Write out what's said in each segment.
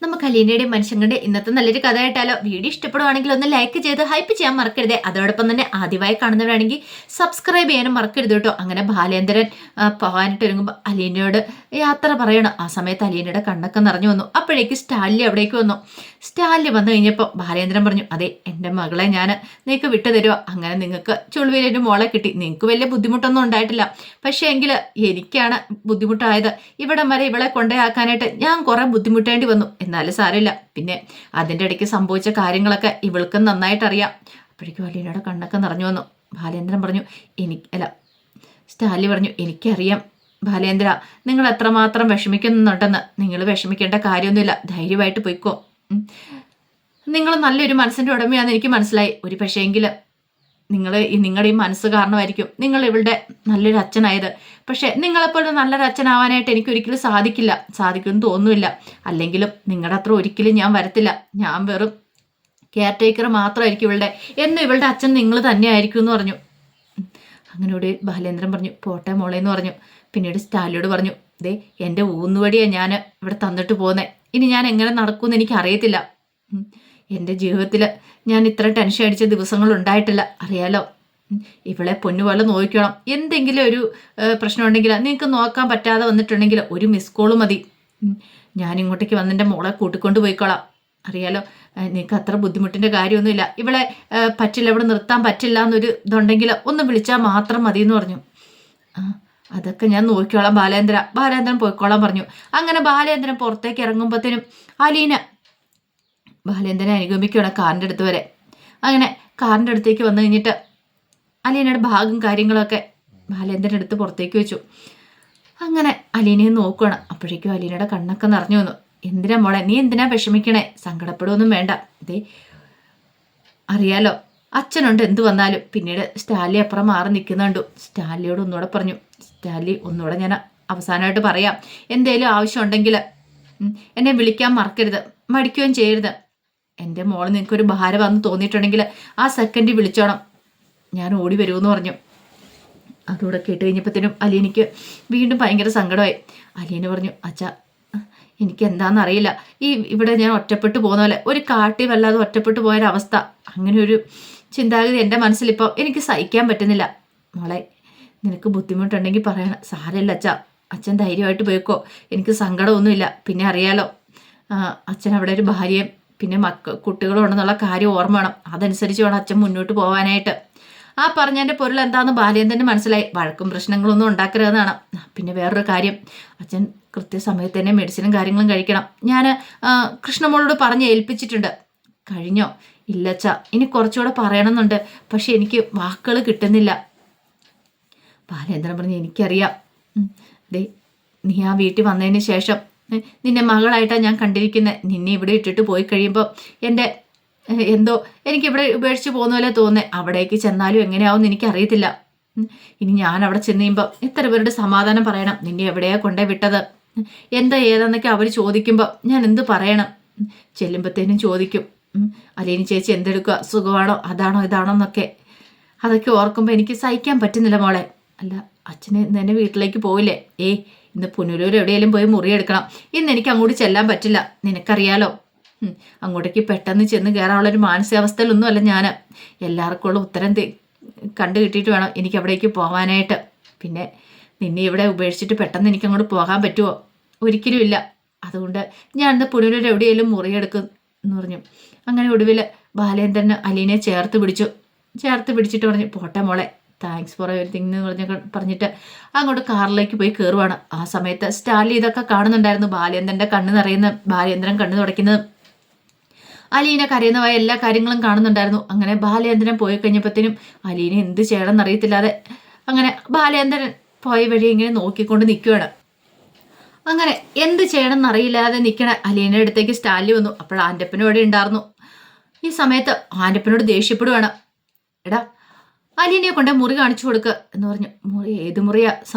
നമുക്ക് അലീനയുടെയും മനുഷ്യങ്ങളുടെ ഇന്നത്തെ നല്ലൊരു കഥ കേട്ടാലോ? വീഡിയോ ഇഷ്ടപ്പെടുവാണെങ്കിൽ ഒന്ന് ലൈക്ക് ചെയ്ത് ഹൈപ്പ് ചെയ്യാൻ മറക്കരുത്. അതോടൊപ്പം തന്നെ ആദ്യമായി കാണുന്നവരാണെങ്കിൽ സബ്സ്ക്രൈബ് ചെയ്യാനും മറക്കരുത് കേട്ടോ. അങ്ങനെ ബാലേന്ദ്രൻ പോകാനായിട്ട് ഒരുങ്ങുമ്പോൾ അലീനയോട് യാത്ര പറയണം. ആ സമയത്ത് അലീനയുടെ കണ്ണൊക്കെ നിറഞ്ഞു വന്നു. അപ്പോഴേക്ക് സ്റ്റാലിൻ അവിടേക്ക് വന്നു. സ്റ്റാലിൻ വന്നു കഴിഞ്ഞപ്പോൾ ബാലേന്ദ്രൻ പറഞ്ഞു, അതെ എൻ്റെ മകളെ ഞാൻ നിങ്ങൾക്ക് വിട്ടു തരുമോ? അങ്ങനെ നിങ്ങൾക്ക് ചുളുവിലൊരു മോളെ കിട്ടി. നിങ്ങൾക്ക് വലിയ ബുദ്ധിമുട്ടൊന്നും ഉണ്ടായിട്ടില്ല. പക്ഷേ എങ്കിൽ എനിക്കാണ് ബുദ്ധിമുട്ടായത്. ഇവിടം വരെ ഇവളെ കൊണ്ടുപോയാക്കാനായിട്ട് ഞാൻ കുറെ ബുദ്ധിമുട്ടേണ്ടി വന്നു. എന്നാലും സാരമില്ല. പിന്നെ അതിൻ്റെ ഇടയ്ക്ക് സംഭവിച്ച കാര്യങ്ങളൊക്കെ ഇവൾക്ക് നന്നായിട്ട് അറിയാം. അപ്പോഴേക്കും അലീനയുടെ കണ്ണൊക്കെ നിറഞ്ഞു വന്നു. ബാലേന്ദ്രൻ പറഞ്ഞു, സ്റ്റാലി പറഞ്ഞു, എനിക്കറിയാം ബാലേന്ദ്ര, നിങ്ങൾ എത്രമാത്രം വിഷമിക്കുന്നുണ്ടെന്ന്. നിങ്ങൾ വിഷമിക്കേണ്ട കാര്യമൊന്നുമില്ല. ധൈര്യമായിട്ട് പോയിക്കോ. നിങ്ങൾ നല്ലൊരു മനസ്സിൻ്റെ ഉടമയാണെന്ന് എനിക്ക് മനസ്സിലായി. ഒരു പക്ഷേങ്കിലും നിങ്ങളുടെ ഈ മനസ്സ് കാരണമായിരിക്കും നിങ്ങൾ ഇവളുടെ നല്ലൊരു അച്ഛനായത്. പക്ഷെ നിങ്ങളെപ്പോലെ നല്ലൊരു അച്ഛനാവാനായിട്ട് എനിക്ക് ഒരിക്കലും സാധിക്കുമെന്ന് തോന്നുന്നില്ല. അല്ലെങ്കിലും നിങ്ങളുടെ അത്ര ഒരിക്കലും ഞാൻ വരത്തില്ല. ഞാൻ വെറും കെയർ ടേക്കർ മാത്രമായിരിക്കും ഇവളുടെ. എന്നും ഇവളുടെ അച്ഛൻ നിങ്ങൾ തന്നെയായിരിക്കും എന്ന് പറഞ്ഞു. അങ്ങനെ ഇവിടെ ബാലേന്ദ്രൻ പറഞ്ഞു, പോട്ടെ മോളെ എന്ന് പറഞ്ഞു. പിന്നീട് സ്റ്റാലിയോട് പറഞ്ഞു, ദേ എൻ്റെ ഊന്നുവടിയാണ് ഞാൻ ഇവിടെ തന്നിട്ട് പോകുന്നത്. ഇനി ഞാൻ എങ്ങനെ നടക്കുമെന്ന് എനിക്ക് അറിയത്തില്ല. എൻ്റെ ജീവിതത്തിൽ ഞാൻ ഇത്ര ടെൻഷൻ അടിച്ച ദിവസങ്ങൾ ഉണ്ടായിട്ടില്ല, അറിയാലോ. ഇവളെ പൊന്നുപോലെ നോക്കണം. എന്തെങ്കിലും ഒരു പ്രശ്നം ഉണ്ടെങ്കിൽ നിങ്ങൾക്ക് നോക്കാൻ പറ്റാതെ വന്നിട്ടുണ്ടെങ്കിൽ ഒരു മിസ് കോള് മതി. ഞാൻ ഇങ്ങോട്ടേക്ക് വന്ന് എൻ്റെ മോളെ കൂട്ടിക്കൊണ്ട് പോയിക്കോളാം. അറിയാലോ, നിങ്ങൾക്ക് അത്ര ബുദ്ധിമുട്ടിൻ്റെ കാര്യമൊന്നുമില്ല. ഇവളെ പറ്റില്ല, ഇവിടെ നിർത്താൻ പറ്റില്ല എന്നൊരു ഇതുണ്ടെങ്കിൽ ഒന്ന് വിളിച്ചാൽ മാത്രം മതി എന്ന് പറഞ്ഞു. അതൊക്കെ ഞാൻ നോക്കിക്കോളാം ബാലേന്ദ്രൻ പോയിക്കോളാൻ പറഞ്ഞു. അങ്ങനെ ബാലേന്ദ്രൻ പുറത്തേക്ക് ഇറങ്ങുമ്പോഴത്തേനും അലീന ബാലേന്ദ്രനെ അനുഗമിക്കുകയാണ് കാറിൻ്റെ അടുത്ത് വരെ. അങ്ങനെ കാറിൻ്റെ അടുത്തേക്ക് വന്നു കഴിഞ്ഞിട്ട് അലീനയുടെ ബാഗും കാര്യങ്ങളൊക്കെ ബാലേന്ദ്രൻ്റെ അടുത്ത് പുറത്തേക്ക് വെച്ചു. അങ്ങനെ അലീനയെ നോക്കുകയാണ്. അപ്പോഴേക്കും അലീനയുടെ കണ്ണൊക്കെ നിറഞ്ഞു വന്നു. എന്തിനാ മോളെ, നീ എന്തിനാ വിഷമിക്കണേ? സങ്കടപ്പെടുകയൊന്നും വേണ്ട. ഇതേ അറിയാലോ, അച്ഛനുണ്ട് എന്ത് വന്നാലും. പിന്നീട് സ്റ്റാലി അപ്പുറം മാറി നിൽക്കുന്നുണ്ടു. സ്റ്റാലിയോട് ഒന്നുകൂടെ പറഞ്ഞു, സ്റ്റാലി ഒന്നുകൂടെ ഞാൻ അവസാനമായിട്ട് പറയാം, എന്തേലും ആവശ്യമുണ്ടെങ്കിൽ എന്നെ വിളിക്കാൻ മറക്കരുത്, മടിക്കുകയും ചെയ്യരുത്. എൻ്റെ മോള് നിനക്കൊരു ഭാരമാണെന്ന് തോന്നിയിട്ടുണ്ടെങ്കിൽ ആ സെക്കൻഡ് വിളിച്ചോണം, ഞാൻ ഓടി വരുമെന്ന് പറഞ്ഞു. അതുകൂടെ കേട്ട് കഴിഞ്ഞപ്പോഴത്തേനും അലീനയ്ക്ക് വീണ്ടും ഭയങ്കര സങ്കടമായി. അലീന പറഞ്ഞു, അച്ഛാ എനിക്ക് എന്താണെന്നറിയില്ല, ഇവിടെ ഞാൻ ഒറ്റപ്പെട്ടു പോകുന്ന പോലെ ഒരു കാട്ടി വല്ലാതെ ഒറ്റപ്പെട്ടു പോയൊരവസ്ഥ, അങ്ങനെ ഒരു ചിന്താഗതി എൻ്റെ മനസ്സിലിപ്പോൾ എനിക്ക് സഹിക്കാൻ പറ്റുന്നില്ല. മോളെ നിനക്ക് ബുദ്ധിമുട്ടുണ്ടെങ്കിൽ പറയണം, സാരമില്ല അച്ഛാ, അച്ഛൻ ധൈര്യമായിട്ട് പോയിക്കോ, എനിക്ക് സങ്കടമൊന്നുമില്ല. പിന്നെ അറിയാലോ, അച്ഛൻ അവിടെ ഒരു ഭാര്യയും പിന്നെ കുട്ടികളും ഉണ്ടെന്നുള്ള കാര്യം ഓർമ്മ വേണം. അതനുസരിച്ച് വേണം അച്ഛൻ മുന്നോട്ട് പോകാനായിട്ട്. ആ പറഞ്ഞതിൻ്റെ പൊരുൾ എന്താണെന്ന് ബാലേന്ദ്രന് മനസ്സിലായി. വഴക്കും പ്രശ്നങ്ങളൊന്നും ഉണ്ടാക്കരുതെന്നാണ്. പിന്നെ വേറൊരു കാര്യം, അച്ഛൻ കൃത്യസമയത്ത് തന്നെ മെഡിസിനും കാര്യങ്ങളും കഴിക്കണം. ഞാൻ കൃഷ്ണമോളോട് പറഞ്ഞ് ഏൽപ്പിച്ചിട്ടുണ്ട്. കഴിഞ്ഞോ? ഇല്ലച്ച, ഇനി കുറച്ചുകൂടെ പറയണമെന്നുണ്ട്, പക്ഷെ എനിക്ക് വാക്കുകൾ കിട്ടുന്നില്ല. ബാലേന്ദ്രൻ പറഞ്ഞു, എനിക്കറിയാം. ദേ നീ ആ വീട്ടിൽ വന്നതിന് ശേഷം നിന്നെ മകളായിട്ടാണ് ഞാൻ കണ്ടിരിക്കുന്നത്. നിന്നെ ഇവിടെ ഇട്ടിട്ട് പോയി കഴിയുമ്പോൾ എൻ്റെ എന്തോ എനിക്കിവിടെ ഉപേക്ഷിച്ച് പോകുന്ന പോലെ തോന്നേ. അവിടേക്ക് ചെന്നാലും എങ്ങനെയാവും എനിക്കറിയത്തില്ല. ഇനി ഞാൻ അവിടെ ചെന്ന് കഴിയുമ്പോൾ എത്ര പേരുടെ സമാധാനം പറയണം? നിന്നെ എവിടെയാണ് കൊണ്ടേ വിട്ടത്, എന്താ ഏതാന്നൊക്കെ അവർ ചോദിക്കുമ്പോൾ ഞാൻ എന്ത് പറയണം? ചെല്ലുമ്പോഴത്തേനും ചോദിക്കും, അലീന ചേച്ചി എന്തെടുക്കുക, സുഖമാണോ, അതാണോ ഇതാണോ എന്നൊക്കെ. അതൊക്കെ ഓർക്കുമ്പോൾ എനിക്ക് സഹിക്കാൻ പറ്റുന്നില്ല മോളെ. അല്ല അച്ഛന് നിന്നെ വീട്ടിലേക്ക് പോയില്ലേ? ഇന്ന് പുനലൂർ എവിടെയെങ്കിലും പോയി മുറിയെടുക്കണം. ഇന്ന് എനിക്ക് അങ്ങോട്ട് ചെല്ലാൻ പറ്റില്ല, നിനക്കറിയാലോ. അങ്ങോട്ടേക്ക് പെട്ടെന്ന് ചെന്ന് കയറാനുള്ളൊരു മാനസികാവസ്ഥയിലൊന്നും അല്ല ഞാൻ. എല്ലാവർക്കും ഉള്ള ഉത്തരം കണ്ടു കിട്ടിയിട്ട് വേണം എനിക്ക് അവിടേക്ക് പോകാനായിട്ട്. പിന്നെ നിന്നെ ഇവിടെ ഉപേക്ഷിച്ചിട്ട് പെട്ടെന്ന് എനിക്ക് അങ്ങോട്ട് പോകാൻ പറ്റുമോ? ഒരിക്കലും ഇല്ല. അതുകൊണ്ട് ഞാൻ ഇന്ന് പുനലൂർ എവിടെയെങ്കിലും മുറിയെടുക്കും എന്ന് പറഞ്ഞു. അങ്ങനെ ഒടുവിൽ ബാലേന്ദ്രന് അലീനയെ ചേർത്ത് പിടിച്ചിട്ട് പറഞ്ഞു, പോട്ടെ മോളെ, താങ്ക്സ് ഫോർ എവരിത്തിങ് എന്ന് പറഞ്ഞിട്ട് അങ്ങോട്ട് കാറിലേക്ക് പോയി കയറുവാണ്. ആ സമയത്ത് സ്റ്റാലി ഇതൊക്കെ കാണുന്നുണ്ടായിരുന്നു. ബാലേന്ദ്രൻ കണ്ണു തുടയ്ക്കുന്നത്, അലീന കരയുന്നതായ എല്ലാ കാര്യങ്ങളും കാണുന്നുണ്ടായിരുന്നു. അങ്ങനെ ബാലേന്ദ്രൻ പോയി കഴിഞ്ഞപ്പോഴത്തേനും അലീന എന്ത് ചെയ്യണം എന്നറിയത്തില്ലാതെ അങ്ങനെ ബാലേന്ദ്രൻ പോയ വഴി ഇങ്ങനെ നോക്കിക്കൊണ്ട് നിൽക്കുകയാണ്. അങ്ങനെ എന്ത് ചെയ്യണം എന്നറിയില്ലാതെ നിൽക്കണ അലീനയുടെ അടുത്തേക്ക് സ്റ്റാലി വന്നു. അപ്പോൾ ആൻ്റപ്പനും അവിടെ ഉണ്ടായിരുന്നു. ഈ സമയത്ത് ആൻ്റപ്പനോട് ദേഷ്യപ്പെടുവാണ്, എടാ അലീനയെ കൊണ്ട് മുറി കാണിച്ചു കൊടുക്കുക എന്ന് പറഞ്ഞു. മുറി ഏത് മുറിയാ?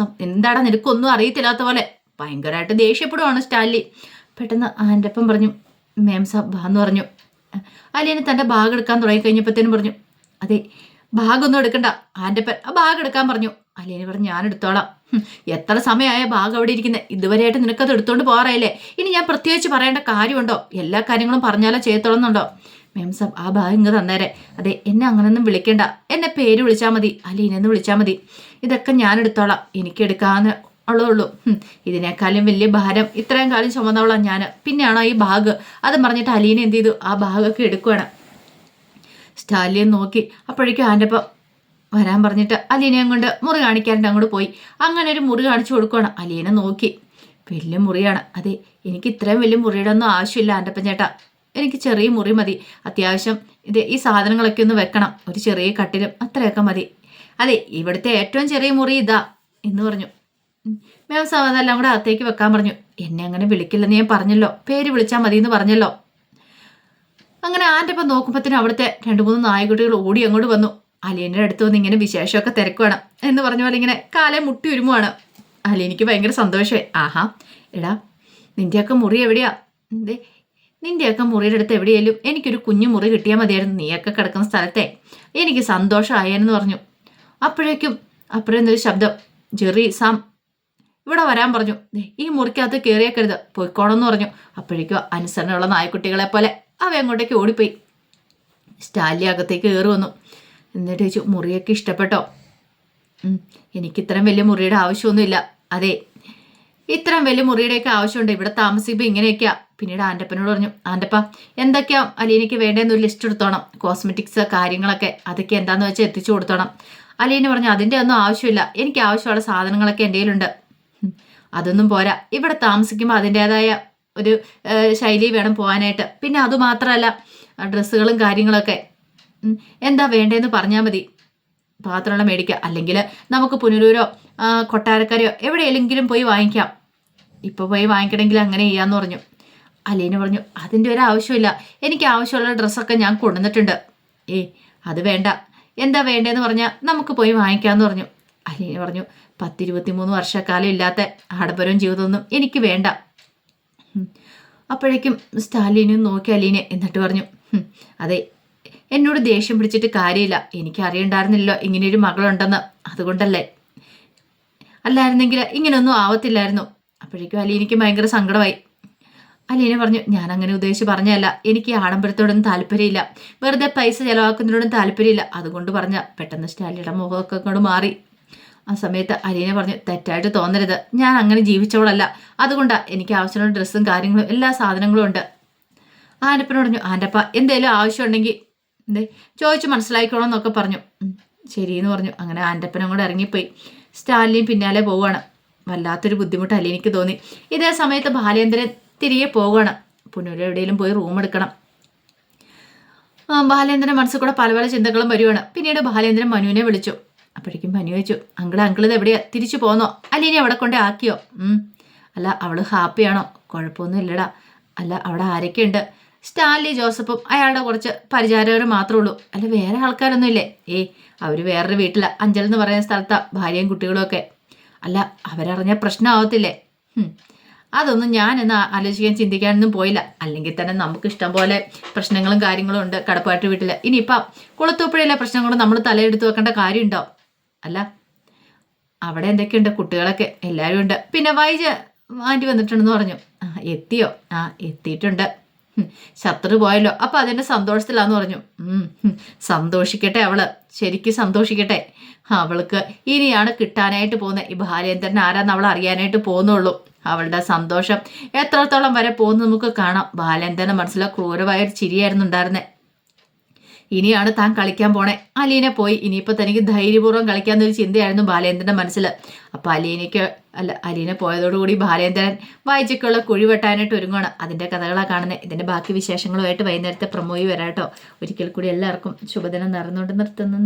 എന്താടാ നിനക്കൊന്നും അറിയത്തില്ലാത്ത പോലെ ഭയങ്കരമായിട്ട് ദേഷ്യപ്പെടുവാണ് സ്റ്റാലി. പെട്ടെന്ന് ആൻ്റപ്പൻ പറഞ്ഞു, മേം സാബ് ബാ എന്ന് പറഞ്ഞു. അലീന തൻ്റെ ബാഗ് എടുക്കാൻ തുടങ്ങി കഴിഞ്ഞപ്പോഴത്തേനും പറഞ്ഞു, അതെ ബാഗൊന്നും എടുക്കണ്ട. ആൻ്റപ്പൻ ആ ബാഗ് എടുക്കാൻ പറഞ്ഞു. അലീന പറഞ്ഞു ഞാൻ എടുത്തോളാം. എത്ര സമയമായ ബാഗ് അവിടെ ഇരിക്കുന്നത്, ഇതുവരെയായിട്ട് നിനക്കത് എടുത്തോണ്ട് പോകാറായില്ലേ, ഇനി ഞാൻ പ്രത്യേകിച്ച് പറയേണ്ട കാര്യമുണ്ടോ, എല്ലാ കാര്യങ്ങളും പറഞ്ഞാലോ ചെയ്യത്തോളന്നുണ്ടോ? മേംസാബ് ആ ബാഗ് ഇങ്ങ് തന്നേരെ. അതെ, എന്നെ അങ്ങനൊന്നും വിളിക്കണ്ട, എന്നെ പേര് വിളിച്ചാൽ മതി, അലീനെന്ന് വിളിച്ചാൽ മതി. ഇതൊക്കെ ഞാൻ എടുത്തോളാം, എനിക്ക് എടുക്കാന്ന് ഉള്ളൂ. ഇതിനേക്കാളും വലിയ ഭാരം ഇത്രയും കാലം ചുമന്നവളാം ഞാൻ, പിന്നെയാണോ ഈ ബാഗ്? അത് പറഞ്ഞിട്ട് അലീന എന്ത് ചെയ്തു, ആ ബാഗൊക്കെ എടുക്കുകയാണ്. സ്റ്റാലിയൻ നോക്കി. അപ്പോഴേക്കും ആൻ്റെപ്പം വരാൻ പറഞ്ഞിട്ട് അലീനയും കൊണ്ട് മുറി കാണിക്കാറുണ്ട് അങ്ങോട്ട് പോയി. അങ്ങനെ ഒരു മുറി കാണിച്ചു കൊടുക്കുകയാണ്. അലീന നോക്കി. വലിയ മുറിയാണ്. അതെ, എനിക്ക് ഇത്രയും വലിയ മുറിയുടെ ഒന്നും ആവശ്യമില്ല ആൻ്റപ്പൻ ചേട്ടാ, എനിക്ക് ചെറിയ മുറി മതി. അത്യാവശ്യം ഈ സാധനങ്ങളൊക്കെ ഒന്ന് വെക്കണം, ഒരു ചെറിയ കട്ടിലും അത്രയൊക്കെ മതി. അതെ, ഇവിടുത്തെ ഏറ്റവും ചെറിയ മുറി ഇതാ എന്ന് പറഞ്ഞു. മേംസാബ് അതെല്ലാം കൂടെ അകത്തേക്ക് വെക്കാൻ പറഞ്ഞു. എന്നെ അങ്ങനെ വിളിക്കില്ലെന്ന് ഞാൻ പറഞ്ഞല്ലോ, പേര് വിളിച്ചാൽ മതി എന്ന് പറഞ്ഞല്ലോ. അങ്ങനെ ആൻ്റപ്പം നോക്കുമ്പോഴത്തേനും അവിടുത്തെ 2-3 നായകുട്ടികൾ ഓടി അങ്ങോട്ട് വന്നു. അലീനയുടെ അടുത്ത് വന്ന് ഇങ്ങനെ വിശേഷമൊക്കെ തിരക്കുവാണ് എന്ന് പറഞ്ഞ പോലെ ഇങ്ങനെ കാലെ മുട്ടി ഒരുമുവാണ്. അലീനയ്ക്ക് ഭയങ്കര സന്തോഷമായി. ആഹാ, എടാ നിന്റെയൊക്കെ മുറി എവിടെയാ? നിന്റെയൊക്കെ മുറിയുടെ അടുത്ത് എവിടെയായാലും എനിക്കൊരു കുഞ്ഞു മുറി കിട്ടിയാൽ മതിയായിരുന്നു, നീയൊക്കെ കിടക്കുന്ന സ്ഥലത്തെ. എനിക്ക് സന്തോഷമായെന്ന് പറഞ്ഞു. അപ്പോഴേക്കും അപ്പുറന്നൊരു ശബ്ദം, ജെറി സാം ഇവിടെ വരാൻ പറഞ്ഞു. ഈ മുറിക്കകത്ത് കയറിയേക്കരുത്, പോയിക്കോണമെന്ന് പറഞ്ഞു. അപ്പോഴേക്കും അനുസരണമുള്ള നായ്ക്കുട്ടികളെ പോലെ അവ അങ്ങോട്ടേക്ക് ഓടിപ്പോയി. സ്റ്റാലി അകത്തേക്ക് കയറി വന്നു. എന്നിട്ട് ചോദിച്ചു, മുറിയൊക്കെ ഇഷ്ടപ്പെട്ടോ? എനിക്ക് ഇത്രയും വലിയ മുറിയുടെ ആവശ്യമൊന്നുമില്ല. അതെ, ഇത്രയും വലിയ മുറിയുടെയൊക്കെ ആവശ്യമുണ്ട്, ഇവിടെ താമസിക്കുമ്പോൾ ഇങ്ങനെയൊക്കെയാ. പിന്നീട് ആൻ്റപ്പനോട് പറഞ്ഞു, ആൻ്റപ്പ എന്തൊക്കെയാ അലീനയ്ക്ക് വേണ്ടതെന്നൊരു ലിസ്റ്റ് എടുത്തോണം, കോസ്മെറ്റിക്സ് കാര്യങ്ങളൊക്കെ, അതൊക്കെ എന്താണെന്ന് വെച്ചാൽ എത്തിച്ചു കൊടുത്തോണം. അലീന പറഞ്ഞു, അതിൻ്റെ ഒന്നും ആവശ്യമില്ല, എനിക്ക് ആവശ്യമുള്ള സാധനങ്ങളൊക്കെ എൻ്റെ കയ്യിലുണ്ട്. അതൊന്നും പോരാ, ഇവിടെ താമസിക്കുമ്പോൾ അതിൻ്റെതായ ഒരു ശൈലി വേണം പോകാനായിട്ട്. പിന്നെ അതുമാത്രമല്ല, ഡ്രസ്സുകളും കാര്യങ്ങളൊക്കെ എന്താ വേണ്ടതെന്ന് പറഞ്ഞാൽ മതി, പാത്രങ്ങൾ മേടിക്കുക, അല്ലെങ്കിൽ നമുക്ക് പുനലൂരോ കൊട്ടാരക്കരയോ എവിടെയെങ്കിലും പോയി വാങ്ങിക്കാം. ഇപ്പോൾ പോയി വാങ്ങിക്കണമെങ്കിൽ അങ്ങനെ ചെയ്യാമെന്ന് പറഞ്ഞു. അലീന പറഞ്ഞു, അതിൻ്റെ ഒരു ആവശ്യമില്ല, എനിക്ക് ആവശ്യമുള്ള ഡ്രസ്സൊക്കെ ഞാൻ കൊണ്ടുവന്നിട്ടുണ്ട്. അത് വേണ്ട, എന്താ വേണ്ടതെന്ന് പറഞ്ഞാൽ നമുക്ക് പോയി വാങ്ങിക്കാമെന്ന് പറഞ്ഞു. അലീന പറഞ്ഞു, 10-23 വർഷക്കാലം ഇല്ലാത്ത ആഡംബരവും ജീവിതമൊന്നും എനിക്ക് വേണ്ട. അപ്പോഴേക്കും സ്റ്റാലിനും നോക്കി അലീനെ. എന്നിട്ട് പറഞ്ഞു, അതെ, എന്നോട് ദേഷ്യം പിടിച്ചിട്ട് കാര്യമില്ല, എനിക്ക് അറിയണ്ടായിരുന്നില്ലല്ലോ ഇങ്ങനെയൊരു മകളുണ്ടെന്ന്, അതുകൊണ്ടല്ലേ, അല്ലായിരുന്നെങ്കിൽ ഇങ്ങനെയൊന്നും ആവത്തില്ലായിരുന്നു. അപ്പോഴേക്കും അലീനയ്ക്ക് ഭയങ്കര സങ്കടമായി. അലീന പറഞ്ഞു, ഞാൻ അങ്ങനെ ഉദ്ദേശിച്ച് പറഞ്ഞല്ല, എനിക്ക് ആഡംബരത്തോടൊന്നും താല്പര്യമില്ല, വെറുതെ പൈസ ചിലവാക്കുന്നതിനോടും താല്പര്യമില്ല, അതുകൊണ്ട് പറഞ്ഞ. പെട്ടെന്ന് സ്റ്റാലിയുടെ മുഖമൊക്കെ അങ്ങോട്ട് മാറി. ആ സമയത്ത് അലീന പറഞ്ഞു, തെറ്റായിട്ട് തോന്നരുത്, ഞാൻ അങ്ങനെ ജീവിച്ചവളല്ല, അതുകൊണ്ടാണ് എനിക്ക് ആവശ്യമുള്ള ഡ്രസ്സും കാര്യങ്ങളും എല്ലാ സാധനങ്ങളും ഉണ്ട്. ആൻ്റപ്പനോട് പറഞ്ഞു, ആൻ്റപ്പ എന്തേലും ആവശ്യമുണ്ടെങ്കിൽ ചോദിച്ചു മനസ്സിലാക്കിക്കോളാം എന്നൊക്കെ പറഞ്ഞു. ശരിയെന്ന് പറഞ്ഞു. അങ്ങനെ ആൻ്റപ്പനും കൂടെ ഇറങ്ങിപ്പോയി. സ്റ്റാലിനും പിന്നാലെ പോവുകയാണ്. വല്ലാത്തൊരു ബുദ്ധിമുട്ട് അലീനയ്ക്ക് തോന്നി. ഇതേ സമയത്ത് ബാലേന്ദ്രൻ തിരികെ പോവുകയാണ്. പുനലൂർ എവിടെയെങ്കിലും പോയി റൂം എടുക്കണം. ബാലേന്ദ്രൻ മനസ്സിൽ കൂടെ പല പല ചിന്തകളും വരുവാണ്. പിന്നീട് ബാലേന്ദ്രൻ മനുവിനെ വിളിച്ചു. അപ്പോഴേക്കും മനു ചോദിച്ചു, അങ്കിൾ ഇത് എവിടെയാ, തിരിച്ചു പോന്നോ? അലീനെ അവിടെ കൊണ്ടേ ആക്കിയോ? അല്ല, അവള് ഹാപ്പിയാണോ? കുഴപ്പമൊന്നും ഇല്ലടാ. അല്ല, അവിടെ ആരൊക്കെയുണ്ട്? സ്റ്റാൻലി ജോസഫും അയാളുടെ കുറച്ച് പരിചാരകരും മാത്രമേ ഉള്ളൂ. അല്ല, വേറെ ആൾക്കാരൊന്നും ഇല്ലേ? അവർ വേറൊരു വീട്ടില, അഞ്ചൽ എന്ന് പറയുന്ന സ്ഥലത്താ ഭാര്യയും കുട്ടികളും ഒക്കെ. അല്ല, അവരറിഞ്ഞാൽ പ്രശ്നമാവത്തില്ലേ? അതൊന്നും ഞാനെന്ന് ആലോചിക്കാൻ ചിന്തിക്കാനൊന്നും പോയില്ല. അല്ലെങ്കിൽ തന്നെ നമുക്ക് ഇഷ്ടം പോലെ പ്രശ്നങ്ങളും കാര്യങ്ങളും ഉണ്ട് കടപ്പാട്ട് വീട്ടിൽ. ഇനിയിപ്പം കുളത്തൂപ്പുഴയിലെ പ്രശ്നങ്ങളും നമ്മൾ തലയെടുത്ത് വെക്കേണ്ട കാര്യമുണ്ടോ? അല്ല, അവിടെ എന്തൊക്കെയുണ്ട്, കുട്ടികളൊക്കെ എല്ലാവരും ഉണ്ട്. പിന്നെ വൈജ ആൻറ്റി വന്നിട്ടുണ്ടെന്ന് പറഞ്ഞു. എത്തിയോ? എത്തിയിട്ടുണ്ട്. ശത്രു പോയല്ലോ, അപ്പൊ അതിന്റെ സന്തോഷത്തിലാന്ന് പറഞ്ഞു. സന്തോഷിക്കട്ടെ, അവള് ശരിക്കും സന്തോഷിക്കട്ടെ. അവൾക്ക് ഇനിയാണ് കിട്ടാനായിട്ട് പോകുന്നത്. ഈ ബാലേന്ദ്രൻ ആരാന്ന് അവൾ അറിയാനായിട്ട് പോകുന്നുള്ളൂ. അവളുടെ സന്തോഷം എത്രത്തോളം വരെ പോകുന്നു നമുക്ക് കാണാം. ബാലേന്ദ്രന്റെ മനസ്സിലെ ക്രൂരമായ ഒരു ചിരിയായിരുന്നു ഉണ്ടായിരുന്നേ. ഇനിയാണ് താൻ കളിക്കാൻ പോണേ. അലീന പോയി, ഇനിയിപ്പോൾ തനിക്ക് ധൈര്യപൂർവ്വം കളിക്കാന്നൊരു ചിന്തയായിരുന്നു ബാലേന്ദ്രന്റെ മനസ്സിൽ. അപ്പൊ അലീന പോയതോടുകൂടി ബാലേന്ദ്രൻ വായിച്ചൊക്കെയുള്ള കുഴി വെട്ടാനായിട്ട് ഒരുങ്ങുകയാണ്. അതിന്റെ കഥകളാണ് കാണുന്നത്. ഇതിന്റെ ബാക്കി വിശേഷങ്ങളുമായിട്ട് വൈകുന്നേരത്തെ പ്രമോയി വരാട്ടോ. ഒരിക്കൽ കൂടി എല്ലാവർക്കും ശുഭദിനം നേർന്നുകൊണ്ട് നിർത്തുന്നു.